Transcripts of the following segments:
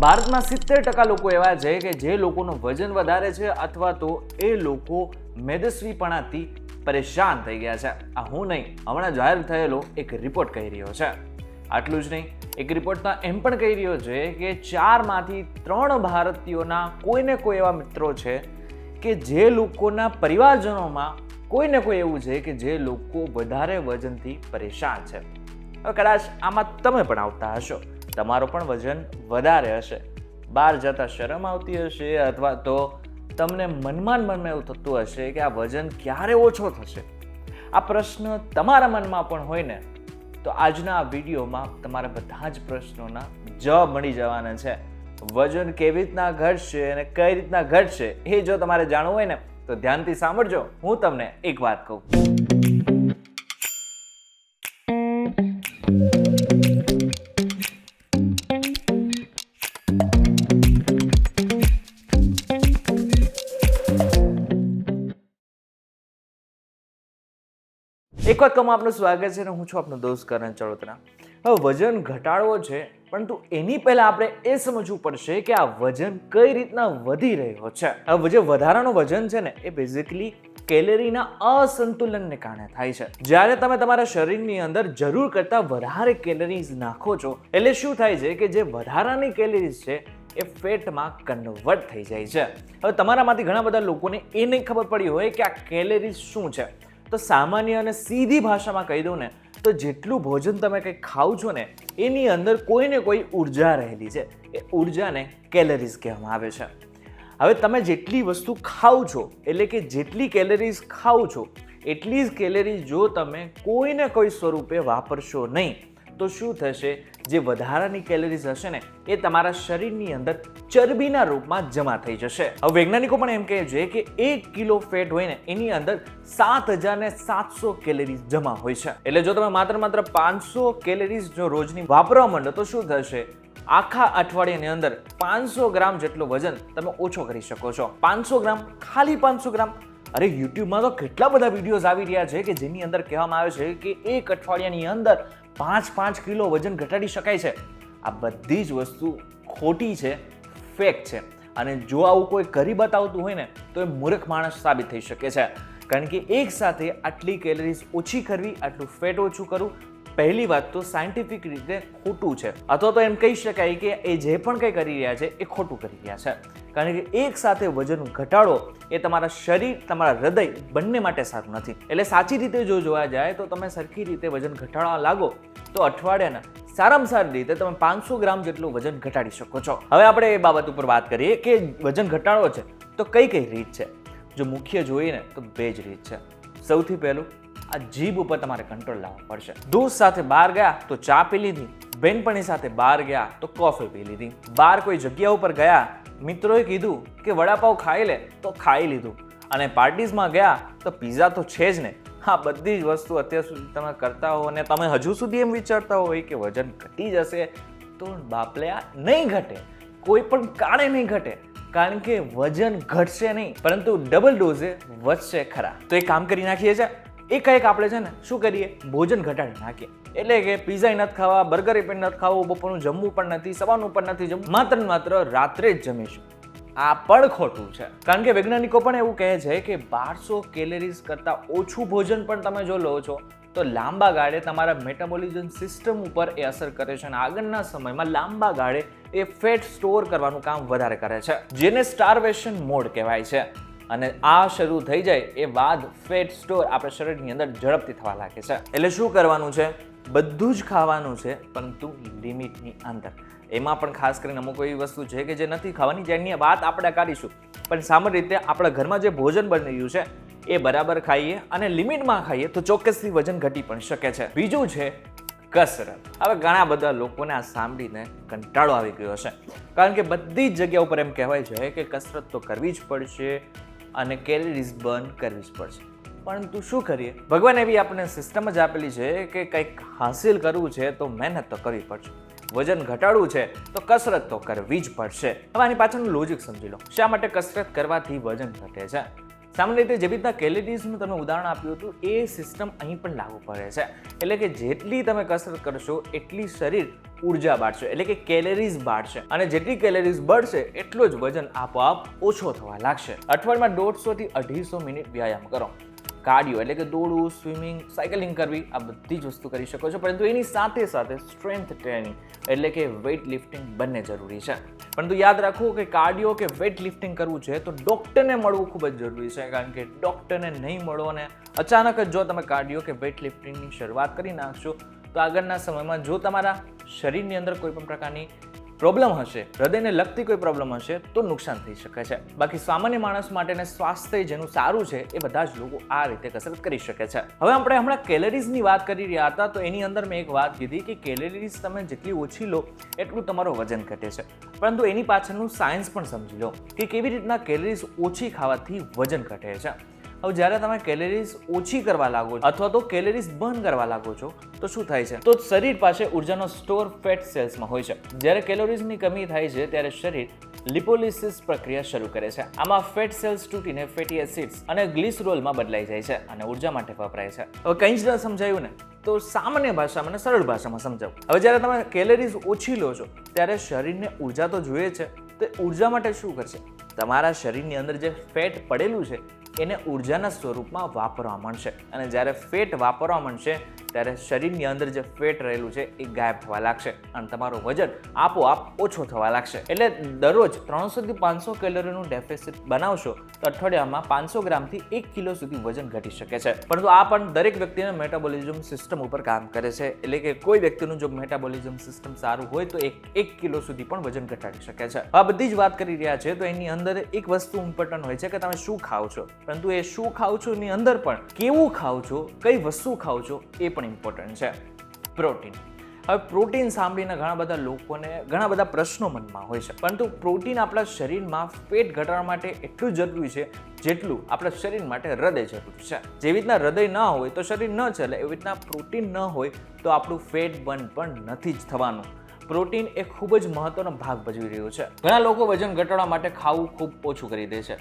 ભારતમાં 70% લોકો એવા છે કે જે લોકોનું વજન વધારે છે અથવા તો એ લોકો મેદસ્વીપણાથી પરેશાન થઈ ગયા છે. આ હું નહીં, હમણાં જાહેર થયેલો એક રિપોર્ટ કહી રહ્યો છે. આટલું જ નહીં, એક રિપોર્ટમાં એમ પણ કહી રહ્યો છે કે 4 માંથી 3 ભારતીયોના કોઈને કોઈ એવા મિત્રો છે કે જે લોકોના પરિવારજનોમાં કોઈને કોઈ એવું છે કે જે લોકો વધારે વજનથી પરેશાન છે. હવે કદાચ આમાં તમે પણ આવતા હશો, તમારો પણ વજન વધારે હશે, બહાર જતા શરમ આવતી હશે અથવા તો તમને મનમાં એવું થતું હશે કે આ વજન ક્યારે ઓછો થશે. આ પ્રશ્ન તમારા મનમાં પણ હોય ને, તો આજના આ વિડીયોમાં તમારા બધા જ પ્રશ્નોના જવાબ મળી જવાના છે. વજન કેવી રીતના ઘટશે અને કઈ રીતના ઘટશે એ જો તમારે જાણવું હોય ને તો ધ્યાનથી સાંભળજો. હું તમને એક વાત કહું. એક વાત કહું, આપનું સ્વાગત છે અને હું છું આપનો દોસ્ત કરણ ચડોતરા. હવે વજન ઘટાડવો છે, પરંતુ એની પહેલા આપણે એ સમજવું પડશે કે આ વજન કઈ રીતના વધી રહ્યો છે. હવે જે વધારાનું વજન છે ને એ બેઝિકલી કેલરીના અસંતુલનને કારણે થાય છે. જ્યારે તમે તમારા શરીરની અંદર જરૂર કરતા વધારે કેલરીઝ નાખો છો એટલે શું થાય છે કે જે વધારાની કેલરીઝ છે એ ફેટમાં કન્વર્ટ થઈ જાય છે. હવે તમારામાંથી ઘણા બધા લોકોને એ નહીં ખબર પડી હોય કે આ કેલરીઝ શું છે. તો સામાન્ય અને સીધી ભાષામાં કહી દઉં ને તો જેટલું ભોજન તમે કંઈ ખાવ છો ને એની અંદર કોઈને કોઈ ઉર્જા રહેલી છે. એ ઉર્જાને કેલરીઝ કહેવામાં આવે છે. હવે તમે જેટલી વસ્તુ ખાવ છો એટલે કે જેટલી કેલરીઝ ખાવ છો એટલી જ કેલરીઝ જો તમે કોઈને કોઈ સ્વરૂપે વાપરશો નહીં તો શું થશે, જે વધારાની કેલરીઝ હશે ને એ તમારા શરીરની અંદર ચરબીના રૂપમાં જમા થઈ જશે. હવે વૈજ્ઞાનિકો પણ એમ કહે છે કે 1 કિલો ફેટ હોય ને એની અંદર 7700 કેલરીઝ જમા હોય છે. એટલે જો તમે માત્ર 500 કેલરીઝ જો રોજની વાપરવા માંડો તો શું થશે, આખા અઠવાડિયાની અંદર 500 ગ્રામ જેટલું વજન તમે ઓછો કરી શકો છો. 500 ગ્રામ, ખાલી 500 ગ્રામ. અરે યુટ્યુબમાં તો કેટલા બધા વિડીયોઝ આવી રહ્યા છે કે જેની અંદર કહેવામાં આવે છે કે એક અઠવાડિયાની અંદર 5 કિલો વજન ઘટાડી શકાય છે. આ બધી જ વસ્તુ ખોટી છે, ફેક છે. અને જો આવું કોઈ કરી બતાવતું હોય ને તો એ મૂર્ખ માણસ સાબિત થઈ શકે છે. કારણ કે એક સાથે આટલી કેલરીઝ ઓછી કરવી, આટલું ફેટ ઓછું કરવું, પહેલી વાત તો સાયન્ટિફિક રીતે ખોટું છે. અથવા તો એમ કહી શકાય કે એ જે પણ કંઈ કરી રહ્યા છે એ ખોટું કરી રહ્યા છે. કારણ કે એક સાથે વજન ઘટાડો એ તમારા શરીર, તમારા હૃદય બંને માટે સારું નથી. એટલે સાચી રીતે જો જોવા જાય તો તમે સરખી રીતે વજન ઘટાડવા લાગો તો અઠવાડિયાના સારામાં સારી રીતે તમે 500 ગ્રામ જેટલું વજન ઘટાડી શકો છો. હવે આપણે એ બાબત ઉપર વાત કરીએ કે વજન ઘટાડવો છે તો કઈ કઈ રીત છે. જો મુખ્ય જોઈએ ને તો 2 જ રીત છે. સૌથી પહેલું, આ જીભ ઉપર તમારે કંટ્રોલ લાવવો પડશે. દોસ્ત સાથે બહાર ગયા તો ચા પી લીધી, બેનપણી સાથે બહાર ગયા તો કોફી પી લીધી, બહાર કોઈ જગ્યા ઉપર ગયા મિત્રોએ કીધું કે વડાપાવ ખાઈ લે તો ખાઈ લીધું, અને પાર્ટીઝમાં ગયા તો પીઝા તો છે જ ને. આ બધી જ વસ્તુ અત્યાર સુધી તમે કરતા હો અને તમે હજુ સુધી એમ વિચારતા હોય કે વજન ઘટી જશે, તો બાપલે આ નહીં ઘટે, કોઈ પણ કારણે નહીં ઘટે. કારણ કે વજન ઘટશે નહીં પરંતુ ડબલ ડોઝે વધશે ખરા. તો એક કામ કરી નાખીએ છે, એક આપણે છે ને શું કરીએ, ભોજન ઘટાડી નાખીએ. એટલે કે પીઝા નથી ખાવા, બર્ગર પણ નથી ખાવું, બપોરનું જમવું પણ નથી, સવારનું પણ નથી જમવું, માત્ર રાત્રે જ જમીશું. આ પણ ખોટું છે. કારણ કે વૈજ્ઞાનિકો પણ એવું કહે છે કે 1200 કેલરીઝ કરતાં ઓછું ભોજન પણ તમે જો લો છો તો લાંબા ગાળે તમારા મેટાબોલિઝમ સિસ્ટમ ઉપર એ અસર કરે છે અને આગળના સમયમાં લાંબા ગાળે એ ફેટ સ્ટોર કરવાનું કામ વધારે કરે છે, જેને સ્ટાર્વેશન મોડ કહેવાય છે. અને આ શરૂ થઈ જાય એ બાદ ફેટ સ્ટોર આપણા શરીરની અંદર ઝડપથી થવા લાગે છે. એટલે શું કરવાનું છે, બધું જ ખાવાનું છે પરંતુ લિમિટની અંદર. એમાં પણ ખાસ કરીને અમુક એવી વસ્તુ છે કે જે નથી ખાવાની, જેની વાત આપણે કરીશું. પણ સામાન્ય રીતે આપણા ઘરમાં જે ભોજન બની રહ્યું છે એ બરાબર ખાઈએ અને લિમિટમાં ખાઈએ તો ચોક્કસથી વજન ઘટી પણ શકે છે. બીજું છે કસરત. હવે ઘણા બધા લોકોને આ સાંભળીને કંટાળો આવી ગયો છે, કારણ કે બધી જ જગ્યા ઉપર એમ કહેવાય છે કે કસરત તો કરવી જ પડશે અને કેલરીઝ બર્ન કરવી જ પડશે. પરંતુ શું કરીએ, ભગવાન એવી આપણને સિસ્ટમ જ આપેલી છે કે કંઈક હાસિલ કરવું છે તો મહેનત તો કરવી પડશે, વજન ઘટાડવું છે તો કસરત તો કરવી જ પડશે. હવે આની પાછળનું લોજિક સમજી લો, શા માટે કસરત કરવાથી વજન ઘટે છે. સામાન્ય રીતે જે રીતના કેલરીઝનું તમે ઉદાહરણ આપ્યું હતું એ સિસ્ટમ અહીં પણ લાગુ પડે છે. એટલે કે જેટલી તમે કસરત કરશો એટલી શરીર ઉર્જા બાળશે, એટલે કે કેલેરીઝ બાળશે, અને જેટલી કેલેરીઝ બળશે એટલો જ વજન આપોઆપ ઓછો થવા લાગશે. અઠવાડિયામાં 150 થી 250 મિનિટ વ્યાયામ કરો. કાર્ડિયો એટલે કે દોડવું, સ્વિમિંગ, સાયકલિંગ કરવી, આ બધી જ વસ્તુ કરી શકો છો, પરંતુ એની સાથે સાથે સ્ટ્રેન્થ ટ્રેનિંગ એટલે કે વેઇટ લિફ્ટિંગ બંને જરૂરી છે. પરંતુ યાદ રાખો કે કાર્ડિયો કે વેઇટ લિફ્ટિંગ કરવું છે તો ડૉક્ટરને મળવું ખૂબ જ જરૂરી છે, કારણ કે ડૉક્ટરને નહીં મળો અને અચાનક જ જો તમે કાર્ડિયો કે વેઇટ લિફ્ટિંગની શરૂઆત કરી નાખશો તો આગળના સમયમાં જો તમારા શરીરની અંદર કોઈ પણ પ્રકારની પ્રોબ્લેમ હશે, હૃદયને લગતી કોઈ પ્રોબ્લેમ હશે તો નુકસાન થઈ શકે છે. બાકી સામાન્ય માણસ માટેને સ્વાસ્થ્ય જેનું સારું છે એ બધા જ લોકો આ રીતે કસરત કરી શકે છે. હવે આપણે હમણાં કેલરીઝની વાત કરી રહ્યા હતા તો એની અંદર મેં એક વાત કીધી કે કેલરીઝ તમે જેટલી ઓછી લો એટલું તમારું વજન ઘટે છે, પરંતુ એની પાછળનું સાયન્સ પણ સમજી લો કે કેવી રીતના કેલરીઝ ઓછી ખાવાથી વજન ઘટે છે. હવે જ્યારે તમે કેલરીઝ ઓછી કરવા લાગો છો અથવા તો કેલરીઝ બર્ન કરવા લાગો છો તો શું થાય છે, તો શરીર પાસે ઉર્જાનો સ્ટોર ફેટ સેલ્સમાં હોય છે. જ્યારે કેલોરીઝની કમી થાય છે ત્યારે શરીર લિપોલિસિસ પ્રક્રિયા શરૂ કરે છે. આમાં ફેટ સેલ્સ તૂટીને ફેટી એસિડ્સ અને ગ્લિસરોલમાં બદલાઈ જાય છે અને ઉર્જા માટે વપરાય છે. હવે કંઈ જ ન સમજાયું ને તો સામાન્ય ભાષામાં અને સરળ ભાષામાં સમજાવું. હવે જ્યારે તમે કેલરીઝ ઓછી લો છો ત્યારે શરીરને ઉર્જા તો જોઈએ છે, તો ઉર્જા માટે શું કરશે, તમારા શરીરની અંદર જે ફેટ પડેલું છે એને ઉર્જાના સ્વરૂપમાં વાપરવા માંડશે, અને જ્યારે ફેટ વાપરવા માંડશે ત્યારે શરીરની અંદર જે ફેટ રહેલું છે એ ગાયબ થવા લાગશે અને તમારું વજન આપોઆપ ઓછો થવા લાગશે. એટલે દરરોજ 300 થી 500 કેલરીનું ડેફિસિટ બનાવશો તો અઠવાડિયામાં 500 ગ્રામથી 1 કિલો સુધી વજન ઘટી શકે છે. પરંતુ આ પણ દરેક વ્યક્તિના મેટાબોલિઝમ સિસ્ટમ ઉપર કામ કરે છે, એટલે કે કોઈ વ્યક્તિનું જો મેટાબોલિઝમ સિસ્ટમ સારું હોય તો 1 કિલો સુધી પણ વજન ઘટાડી શકે છે. આ બધી જ વાત કરી રહ્યા છે તો એની અંદર એક વસ્તુ ઇમ્પોર્ટન્ટ હોય છે કે તમે શું ખાઓ છો, પરંતુ એ શું ખાઓ છો એની અંદર પણ કેવું ખાઓ છો, કઈ વસ્તુ ખાઓ છો એ પણ ઇમ્પોર્ટન્ટ છે. પ્રોટીન. હવે પ્રોટીન સાંભળીને ઘણા બધા લોકોને ઘણા બધા પ્રશ્નો મનમાં હોય છે, પરંતુ પ્રોટીન આપણા શરીરમાં ફેટ ઘટાડવા માટે એટલું જરૂરી છે જેટલું આપણા શરીર માટે હૃદય જરૂરી છે. જેવી રીતના હૃદય ન હોય તો શરીર ન ચાલે, એવી રીતના પ્રોટીન ન હોય તો આપણું ફેટ બર્ન પણ નથી જ થવાનું. પ્રોટીન એ ખૂબ જ મહત્વનો ભાગ ભજવી રહ્યો છે. ઘણા લોકો વજન ઘટાડવા માટે ખાવું ખૂબ ઓછું કરી દે છે,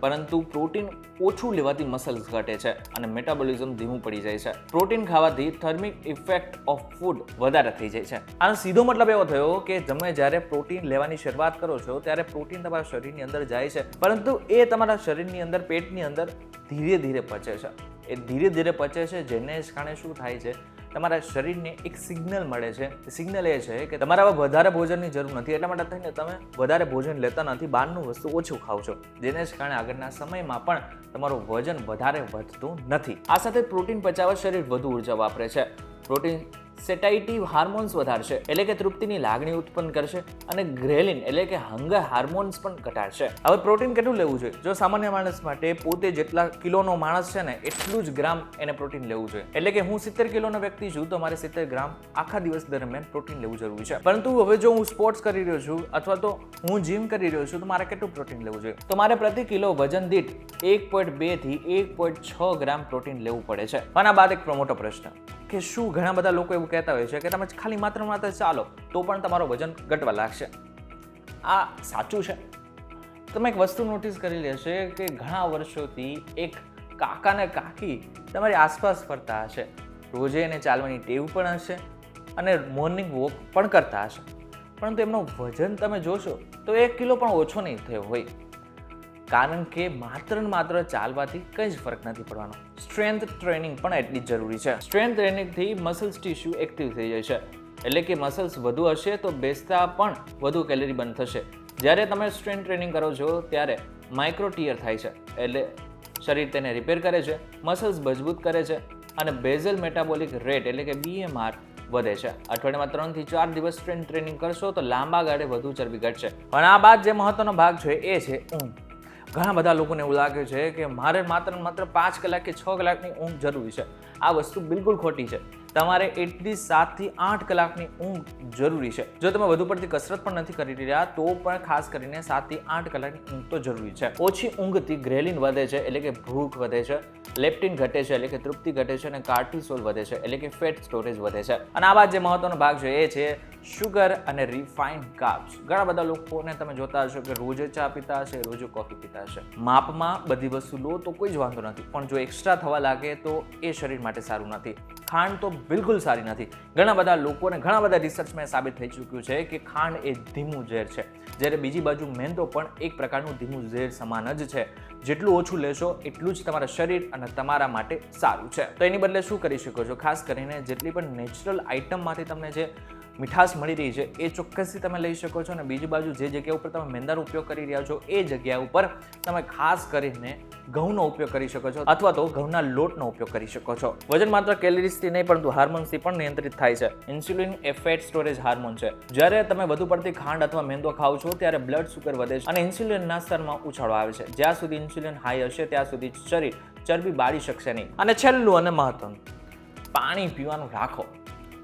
પરંતુ પ્રોટીન ઓછું લેવાથી મસલ્સ ઘટે છે અને મેટાબોલિઝમ ધીમું પડી જાય છે. પ્રોટીન ખાવાથી થર્મિક ઇફેક્ટ ઓફ ફૂડ વધારે થઈ જાય છે. આનો સીધો મતલબ એવો થયો કે તમે જ્યારે પ્રોટીન લેવાની શરૂઆત કરો છો ત્યારે પ્રોટીન તમારા શરીરની અંદર જાય છે, પરંતુ એ તમારા શરીરની અંદર પેટની અંદર ધીરે ધીરે પચે છે. એ ધીરે ધીરે પચે છે, જેને કારણે શું થાય છે, તમારા શરીરને એક સિગ્નલ મળે છે. સિગ્નલ એ છે કે તમારે હવે વધારે ભોજનની જરૂર નથી, એટલા માટે થઈને તમે વધારે ભોજન લેતા નથી, બહારનું વસ્તુ ઓછું ખાવ છો, જેને જ કારણે આગળના સમયમાં પણ તમારું વજન વધારે વધતું નથી. આ સાથે પ્રોટીન પચાવવા શરીર વધુ ઉર્જા વાપરે છે. પ્રોટીન સેટાઇટિવ હાર્મોન્સ વધારશે, એટલે કે તૃપ્તિની લાગણી ઉત્પન્ન કરશે, અને ગ્રેલિન એટલે કે હંગર હાર્મોન્સ પણ ઘટાડશે. હવે પ્રોટીન કેટલું લેવું જોઈએ? જો સામાન્ય માણસ માટે પોતે જેટલા કિલોનો માણસ છે ને એટલું જ ગ્રામ એને પ્રોટીન લેવું જોઈએ. એટલે કે હું 70 કિલોનો વ્યક્તિ છું તો મારે 70 ગ્રામ આખા દિવસ દરમિયાન પ્રોટીન લેવું જરૂરી છે. પરંતુ હવે જો હું સ્પોર્ટ્સ કરી રહ્યો છું અથવા તો હું જીમ કરી રહ્યો છું તો મારે કેટલું પ્રોટીન લેવું જોઈએ? તો મારે પ્રતિ કિલો વજન દીઠ 1.2 થી 1.6 ગ્રામ પ્રોટીન લેવું પડે છે. આના બાદ એક મોટો પ્રશ્ન કે શું ઘણા બધા લોકો એવું કહેતા હોય છે કે તમે ખાલી માત્ર ચાલો તો પણ તમારું વજન ઘટવા લાગશે. આ સાચું છે? તમે એક વસ્તુ નોટિસ કરી લેશે કે ઘણા વર્ષોથી એક કાકા ને કાકી તમારી આસપાસ ફરતા હશે, રોજે એને ચાલવાની ટેવ પણ હશે અને મોર્નિંગ વોક પણ કરતા હશે, પરંતુ એમનું વજન તમે જોશો તો 1 કિલો પણ ઓછો નહીં થયો હોય. કારણ કે માત્ર ને માત્ર ચાલવાથી કંઈ જ ફરક નથી પડવાનો. સ્ટ્રેન્થ ટ્રેનિંગ પણ એટલી જ જરૂરી છે. સ્ટ્રેન્થ ટ્રેનિંગથી મસલ્સ ટિશ્યુ એક્ટિવ થઈ જાય છે, એટલે કે મસલ્સ વધુ હશે તો બેસતા પણ વધુ કેલરી બર્ન થશે. જ્યારે તમે સ્ટ્રેન્થ ટ્રેનિંગ કરો છો ત્યારે માઇક્રો ટીયર થાય છે, એટલે શરીર તેને રિપેર કરે છે, મસલ્સ મજબૂત કરે છે અને બેઝલ મેટાબોલિક રેટ એટલે કે BMR વધે છે. અઠવાડિયામાં 3 થી 4 દિવસ સ્ટ્રેન્થ ટ્રેનિંગ કરશો તો લાંબા ગાળે વધુ ચરબી ઘટશે. પણ આ બાદ જે મહત્વનો ભાગ છે એ છે ઊંઘ. ઘણા બધા લોકોને એવું લાગે છે કે મારે માત્ર 5 કલાક કે 6 કલાકની ઊંઘ જરૂરી છે. આ વસ્તુ બિલકુલ ખોટી છે. તમારે એટલીસ્ટ 7 થી 8 કલાકની ઊંઘ જરૂરી છે. જો તમે વધુ પડતી કસરત પણ નથી કરી રહ્યા તો પણ ખાસ કરીને 7 થી 8 કલાકની ઊંઘ તો જરૂરી છે. ઓછી ઊંઘથી ગ્રેલિન વધે છે, એટલે કે ભૂખ વધે છે, લેપ્ટિન ઘટે છે, એટલે કે તૃપ્તિ ઘટે છે, અને કાર્ટિસોલ વધે છે, એટલે કે ફેટ સ્ટોરેજ વધે છે. અને આ બાદ જે મહત્વનો ભાગ છે એ છે શુગર અને રિફાઇન્ડ કાર્બ્સ. ઘણા બધા લોકોને તમે જોતા હશો કે રોજે ચા પીતા હશે, રોજે કોફી પીતા હશે. માપમાં બધી વસ્તુ લો તો કોઈ જ વાંધો નથી, પણ જો એક્સ્ટ્રા થવા લાગે તો એ શરીર માટે સારું નથી. ખાંડ તો બિલકુલ સારી નથી. ઘણા બધા લોકોને ઘણા બધા રિસર્ચમાં સાબિત થઈ ચૂક્યું છે કે ખાંડ એ ધીમું ઝેર છે, જ્યારે બીજી બાજુ મેંદો પણ એક પ્રકારનું ધીમું ઝેર સમાન જ છે. જેટલું ઓછું લેશો એટલું જ તમારા શરીર અને તમારા માટે સારું છે. તો એની બદલે શું કરી શકો છો? ખાસ કરીને જેટલી પણ નેચરલ આઇટમમાંથી તમને જે મીઠાશ મળી રહી છે એ ચોક્કસથી તમે લઈ શકો છો. અને બીજી બાજુ જે જગ્યા ઉપર તમે મેંદાનો ઉપયોગ કરી રહ્યા છો એ જગ્યા ઉપર તમે ખાસ કરીને ઘઉંનો ઉપયોગ કરી શકો છો અથવા તો ઘઉંના લોટનો ઉપયોગ કરી શકો છો. વજન માત્ર કેલરીઝથી નહીં પરંતુ હાર્મોન્સથી પણ નિયંત્રિત થાય છે. ઇન્સ્યુલિન એ ફેટ સ્ટોરેજ હાર્મોન છે. જ્યારે તમે વધુ પડતી ખાંડ અથવા મેંદો ખાવ છો ત્યારે બ્લડ સુગર વધે છે અને ઇન્સ્યુલિનના સ્તરમાં ઉછાળો આવે છે. જ્યાં સુધી ઇન્સ્યુલિન હાઈ હશે ત્યાં સુધી શરીર ચરબી બાળી શકશે નહીં. અને છેલ્લું અને મહત્વનું, પાણી પીવાનું રાખો.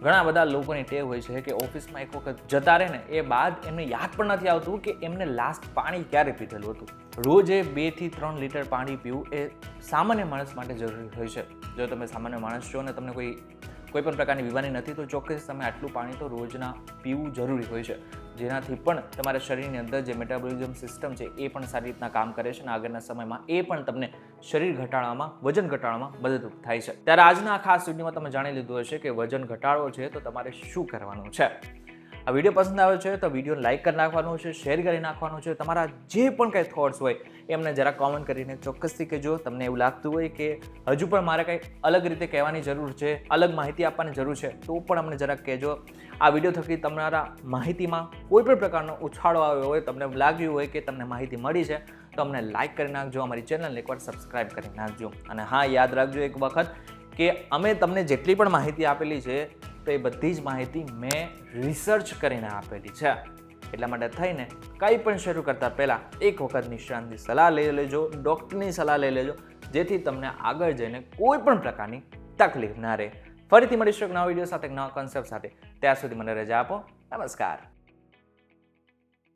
ઘણા બધા લોકોની ટેવ હોય છે કે ઓફિસમાં એક વખત જતા રહે ને એ બાદ એમને યાદ પણ નથી આવતું કે એમને લાસ્ટ પાણી ક્યારે પીધેલું હતું. રોજે 2 થી 3 લીટર પાણી પીવું એ સામાન્ય માણસ માટે જરૂરી હોય છે. જો તમે સામાન્ય માણસ છો ને તમને કોઈ પણ પ્રકારની બીમારી નથી તો ચોક્કસ તમે આટલું પાણી તો રોજના પીવું જરૂરી હોય છે, જેનાથી પણ તમારા શરીરની અંદર જે મેટાબોલિઝમ સિસ્ટમ છે એ પણ સારી રીતના કામ કરે છે અને આગળના સમયમાં એ પણ તમને શરીર ઘટાડવામાં, વજન ઘટાડવામાં મદદરૂપ થાય છે. ત્યારે આજના આ ખાસ વિડીયોમાં તમે જાણી લીધું હશે કે વજન ઘટાડવો છે તો તમારે શું કરવાનું છે. આ વિડીયો પસંદ આવ્યો છે તો વિડીયો લાઇક કરી નાખવાનો છે, શેર કરી નાખવાનો છે. તમારા જે પણ કંઈ થોટ્સ હોય એમને જરા કોમેન્ટ કરીને ચોક્કસથી કહેજો. તમને એવું લાગતું હોય કે હજુ પણ મારે કંઈ અલગ રીતે કહેવાની જરૂર છે, અલગ માહિતી આપવાની જરૂર છે તો પણ અમને જરાક કહેજો. આ વિડીયો થકી તમારા માહિતીમાં કોઈ પણ પ્રકારનો ઉછાળો આવ્યો હોય, તમને લાગ્યું હોય કે તમને માહિતી મળી છે તો અમને લાઇક કરી નાખજો, અમારી ચેનલને એકવાર સબસ્ક્રાઇબ કરી નાખજો. અને હા, યાદ રાખજો એક વખત કે અમે તમને જેટલી પણ માહિતી આપેલી છે તો એ બધી જ માહિતી મેં રિસર્ચ કરીને આપેલી છે. એટલા માટે થઈને કંઈ પણ શરૂ કરતાં પહેલાં એક વખત નિષ્ણાતની સલાહ લઈ લેજો, ડૉક્ટરની સલાહ લઈ લેજો, જેથી તમને આગળ જઈને કોઈ પણ પ્રકારની તકલીફ ના રહે. ફરીથી મળીશું એક નવા વિડીયો સાથે, એક નવા કોન્સેપ્ટ સાથે. ત્યાં સુધી મને રજા આપો. નમસ્કાર.